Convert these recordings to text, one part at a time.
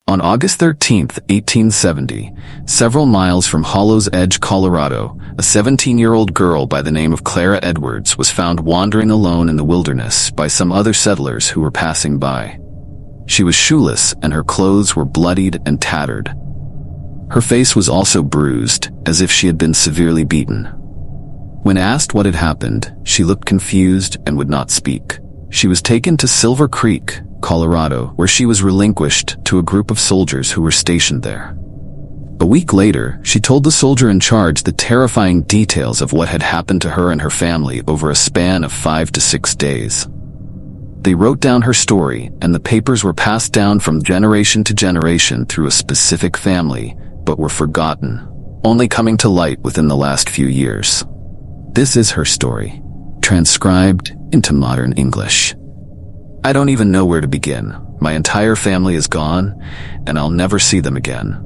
On August 13th, 1870, several miles from Hollow's Edge, Colorado, a 17-year-old girl by the name of Clara Edwards was found wandering alone in the wilderness by some other settlers who were passing by. She was shoeless and her clothes were bloodied and tattered. Her face was also bruised, as if she had been severely beaten. When asked what had happened, she looked confused and would not speak. She was taken to Silver Creek, Colorado, where she was relinquished to a group of soldiers who were stationed there. A week later, she told the soldier in charge the terrifying details of what had happened to her and her family over a span of 5 to 6 days. They wrote down her story, and the papers were passed down from generation to generation through a specific family, but were forgotten, only coming to light within the last few years. This is her story, transcribed into modern English. I don't even know where to begin. My entire family is gone, and I'll never see them again.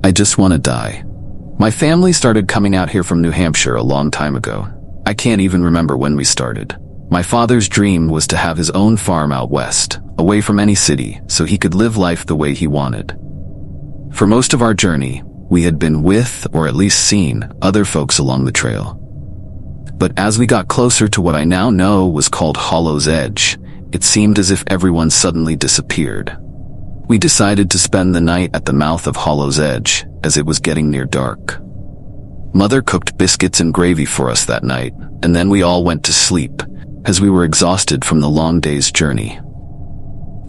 I just want to die. My family started coming out here from New Hampshire a long time ago. I can't even remember when we started. My father's dream was to have his own farm out west, away from any city, so he could live life the way he wanted. For most of our journey, we had been with, or at least seen, other folks along the trail. But as we got closer to what I now know was called Hollow's Edge, it seemed as if everyone suddenly disappeared. We decided to spend the night at the mouth of Hollow's Edge, as it was getting near dark. Mother cooked biscuits and gravy for us that night, and then we all went to sleep, as we were exhausted from the long day's journey.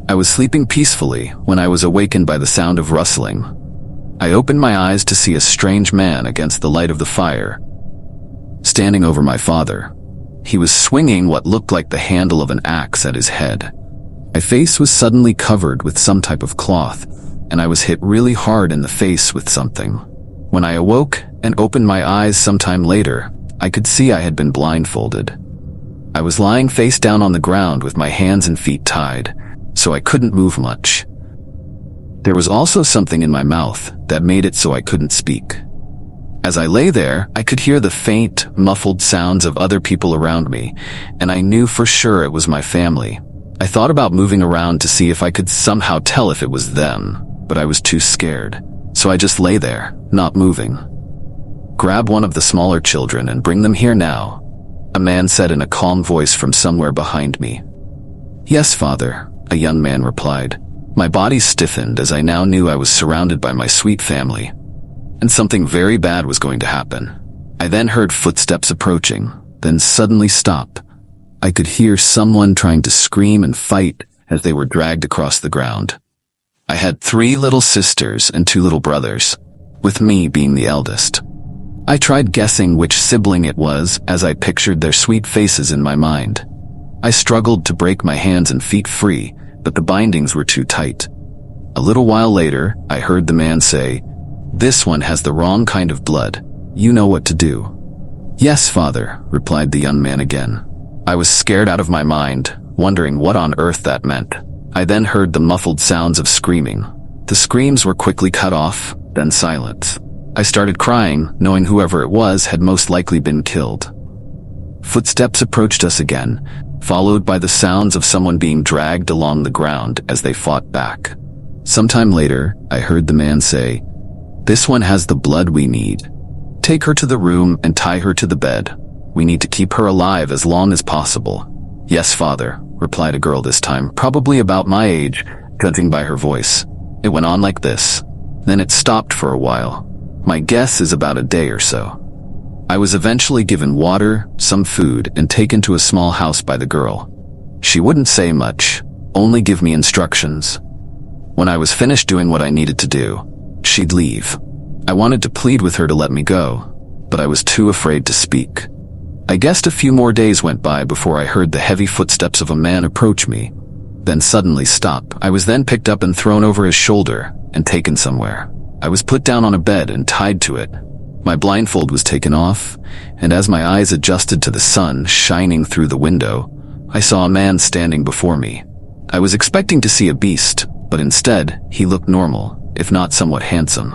I was sleeping peacefully when I was awakened by the sound of rustling. I opened my eyes to see a strange man against the light of the fire, standing over my father. He was swinging what looked like the handle of an axe at his head. My face was suddenly covered with some type of cloth, and I was hit really hard in the face with something. When I awoke and opened my eyes sometime later, I could see I had been blindfolded. I was lying face down on the ground with my hands and feet tied, so I couldn't move much. There was also something in my mouth that made it so I couldn't speak. As I lay there, I could hear the faint, muffled sounds of other people around me, and I knew for sure it was my family. I thought about moving around to see if I could somehow tell if it was them, but I was too scared, so I just lay there, not moving. "Grab one of the smaller children and bring them here now," a man said in a calm voice from somewhere behind me. "Yes, father," a young man replied. My body stiffened as I now knew I was surrounded by my sweet family, and something very bad was going to happen. I then heard footsteps approaching, then suddenly stop. I could hear someone trying to scream and fight as they were dragged across the ground. I had 3 little sisters and 2 little brothers, with me being the eldest. I tried guessing which sibling it was as I pictured their sweet faces in my mind. I struggled to break my hands and feet free, but the bindings were too tight. A little while later, I heard the man say, "This one has the wrong kind of blood. You know what to do." "Yes, father," replied the young man again. I was scared out of my mind, wondering what on earth that meant. I then heard the muffled sounds of screaming. The screams were quickly cut off, then silence. I started crying, knowing whoever it was had most likely been killed. Footsteps approached us again, followed by the sounds of someone being dragged along the ground as they fought back. Sometime later, I heard the man say, "This one has the blood we need. Take her to the room and tie her to the bed. We need to keep her alive as long as possible." "Yes, father," replied a girl this time, probably about my age, judging by her voice. It went on like this. Then it stopped for a while. My guess is about a day or so. I was eventually given water, some food, and taken to a small house by the girl. She wouldn't say much, only give me instructions. When I was finished doing what I needed to do, she'd leave. I wanted to plead with her to let me go, but I was too afraid to speak. I guessed a few more days went by before I heard the heavy footsteps of a man approach me, then suddenly stop. I was then picked up and thrown over his shoulder and taken somewhere. I was put down on a bed and tied to it. My blindfold was taken off, and as my eyes adjusted to the sun shining through the window, I saw a man standing before me. I was expecting to see a beast, but instead, he looked normal, if not somewhat handsome.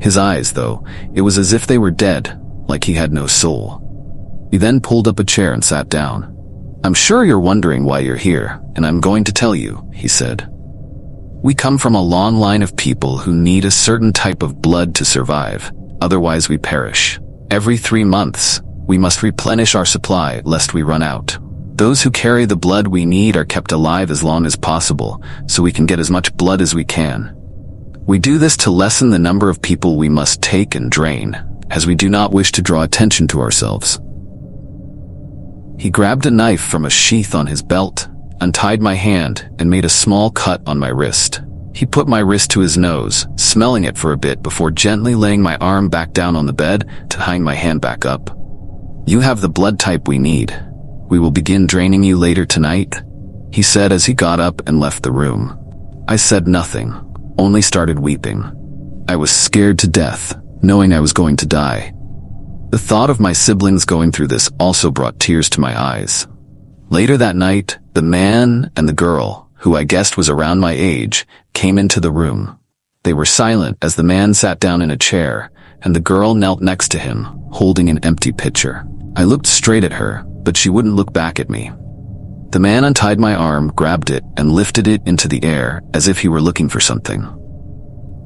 His eyes, though, it was as if they were dead, like he had no soul. He then pulled up a chair and sat down. "I'm sure you're wondering why you're here, and I'm going to tell you," he said. We come from a long line of people who need a certain type of blood to survive, otherwise we perish. Every 3 months, we must replenish our supply lest we run out. Those who carry the blood we need are kept alive as long as possible, so we can get as much blood as we can. We do this to lessen the number of people we must take and drain, as we do not wish to draw attention to ourselves. He grabbed a knife from a sheath on his belt, untied my hand, and made a small cut on my wrist. He put my wrist to his nose, smelling it for a bit before gently laying my arm back down on the bed to hang my hand back up. "You have the blood type we need. We will begin draining you later tonight," he said as he got up and left the room. I said nothing, only started weeping. I was scared to death, knowing I was going to die. The thought of my siblings going through this also brought tears to my eyes. Later that night, the man and the girl, who I guessed was around my age, came into the room. They were silent as the man sat down in a chair, and the girl knelt next to him, holding an empty pitcher. I looked straight at her, but she wouldn't look back at me. The man untied my arm, grabbed it, and lifted it into the air as if he were looking for something.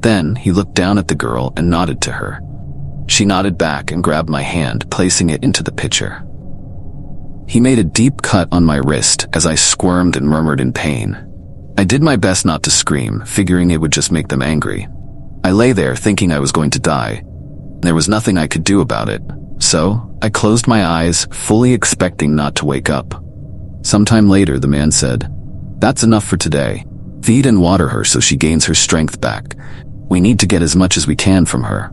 Then he looked down at the girl and nodded to her. She nodded back and grabbed my hand, placing it into the pitcher. He made a deep cut on my wrist as I squirmed and murmured in pain. I did my best not to scream, figuring it would just make them angry. I lay there thinking I was going to die. There was nothing I could do about it, so I closed my eyes, fully expecting not to wake up. Sometime later, the man said, "That's enough for today. Feed and water her so she gains her strength back. We need to get as much as we can from her."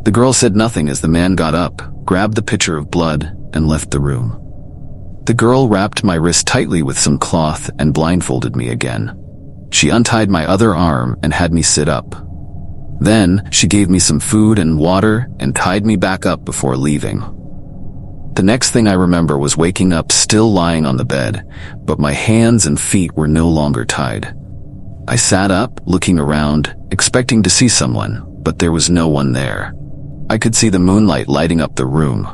The girl said nothing as the man got up, grabbed the pitcher of blood, and left the room. The girl wrapped my wrist tightly with some cloth and blindfolded me again. She untied my other arm and had me sit up. Then, she gave me some food and water and tied me back up before leaving. The next thing I remember was waking up still lying on the bed, but my hands and feet were no longer tied. I sat up, looking around, expecting to see someone, but there was no one there. I could see the moonlight lighting up the room.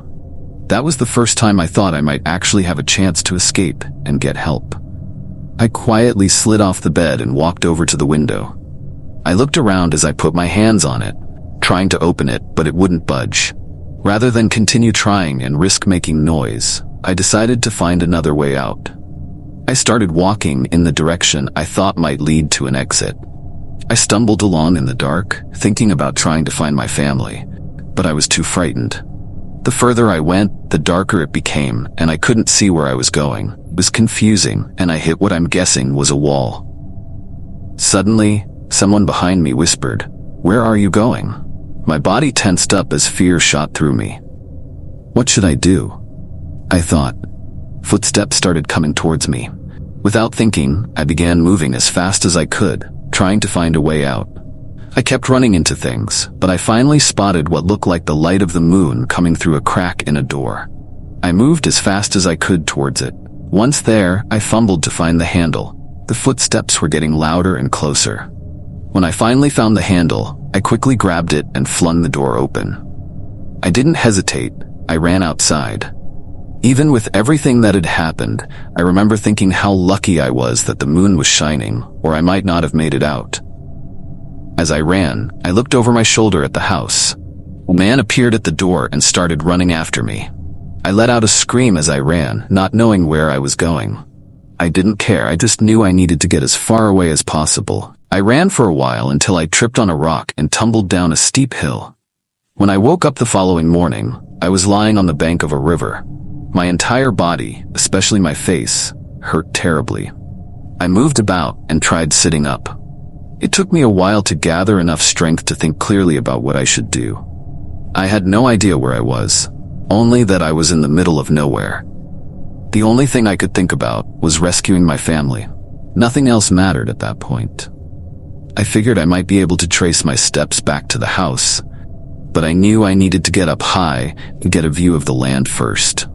That was the first time I thought I might actually have a chance to escape and get help. I quietly slid off the bed and walked over to the window. I looked around as I put my hands on it, trying to open it, but it wouldn't budge. Rather than continue trying and risk making noise, I decided to find another way out. I started walking in the direction I thought might lead to an exit. I stumbled along in the dark, thinking about trying to find my family, but I was too frightened. The further I went, the darker it became, and I couldn't see where I was going. It was confusing, and I hit what I'm guessing was a wall. Suddenly, someone behind me whispered, "Where are you going?" My body tensed up as fear shot through me. What should I do? I thought. Footsteps started coming towards me. Without thinking, I began moving as fast as I could, trying to find a way out. I kept running into things, but I finally spotted what looked like the light of the moon coming through a crack in a door. I moved as fast as I could towards it. Once there, I fumbled to find the handle. The footsteps were getting louder and closer. When I finally found the handle, I quickly grabbed it and flung the door open. I didn't hesitate. I ran outside. Even with everything that had happened, I remember thinking how lucky I was that the moon was shining, or I might not have made it out. As I ran, I looked over my shoulder at the house. A man appeared at the door and started running after me. I let out a scream as I ran, not knowing where I was going. I didn't care, I just knew I needed to get as far away as possible. I ran for a while until I tripped on a rock and tumbled down a steep hill. When I woke up the following morning, I was lying on the bank of a river. My entire body, especially my face, hurt terribly. I moved about and tried sitting up. It took me a while to gather enough strength to think clearly about what I should do. I had no idea where I was, only that I was in the middle of nowhere. The only thing I could think about was rescuing my family. Nothing else mattered at that point. I figured I might be able to trace my steps back to the house, but I knew I needed to get up high and get a view of the land first.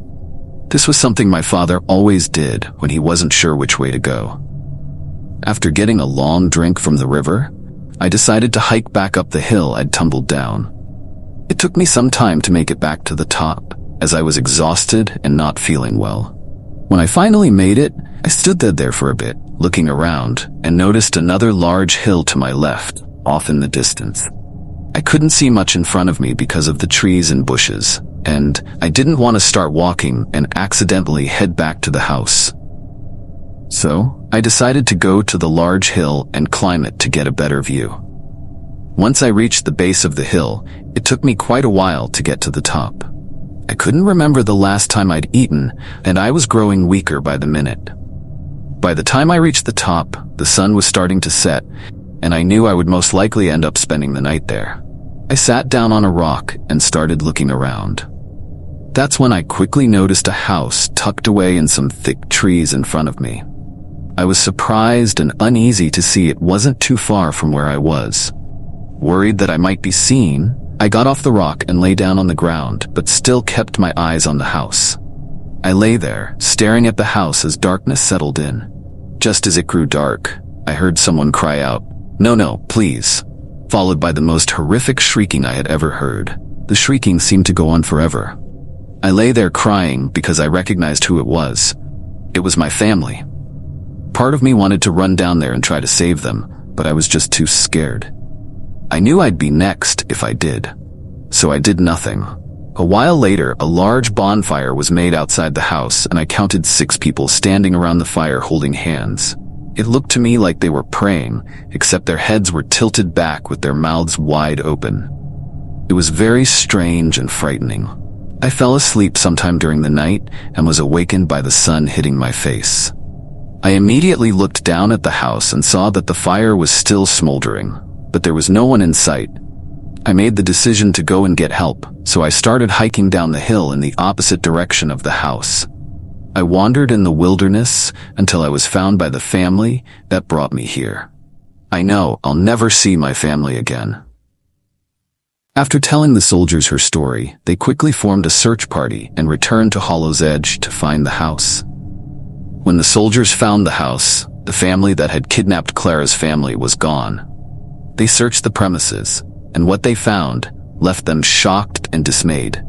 This was something my father always did when he wasn't sure which way to go. After getting a long drink from the river, I decided to hike back up the hill I'd tumbled down. It took me some time to make it back to the top, as I was exhausted and not feeling well. When I finally made it, I stood there for a bit, looking around, and noticed another large hill to my left, off in the distance. I couldn't see much in front of me because of the trees and bushes, and I didn't want to start walking and accidentally head back to the house. So, I decided to go to the large hill and climb it to get a better view. Once I reached the base of the hill, it took me quite a while to get to the top. I couldn't remember the last time I'd eaten, and I was growing weaker by the minute. By the time I reached the top, the sun was starting to set, and I knew I would most likely end up spending the night there. I sat down on a rock and started looking around. That's when I quickly noticed a house tucked away in some thick trees in front of me. I was surprised and uneasy to see it wasn't too far from where I was. Worried that I might be seen, I got off the rock and lay down on the ground, but still kept my eyes on the house. I lay there, staring at the house as darkness settled in. Just as it grew dark, I heard someone cry out, "No, please," followed by the most horrific shrieking I had ever heard. The shrieking seemed to go on forever. I lay there crying because I recognized who it was. It was my family. Part of me wanted to run down there and try to save them, but I was just too scared. I knew I'd be next if I did, so I did nothing. A while later, a large bonfire was made outside the house, and I counted 6 people standing around the fire holding hands. It looked to me like they were praying, except their heads were tilted back with their mouths wide open. It was very strange and frightening. I fell asleep sometime during the night and was awakened by the sun hitting my face. I immediately looked down at the house and saw that the fire was still smoldering, but there was no one in sight. I made the decision to go and get help, so I started hiking down the hill in the opposite direction of the house. I wandered in the wilderness until I was found by the family that brought me here. I know I'll never see my family again. After telling the soldiers her story, they quickly formed a search party and returned to Hollow's Edge to find the house. When the soldiers found the house, the family that had kidnapped Clara's family was gone. They searched the premises, and what they found left them shocked and dismayed.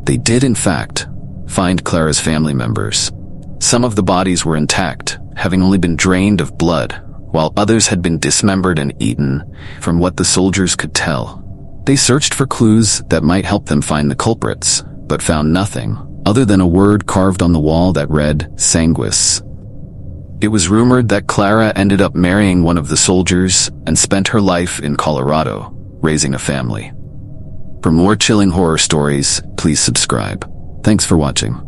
They did, in fact, find Clara's family members. Some of the bodies were intact, having only been drained of blood, while others had been dismembered and eaten, from what the soldiers could tell. They searched for clues that might help them find the culprits, but found nothing, other than a word carved on the wall that read, "Sanguis." It was rumored that Clara ended up marrying one of the soldiers and spent her life in Colorado, raising a family. For more chilling horror stories, please subscribe. Thanks for watching.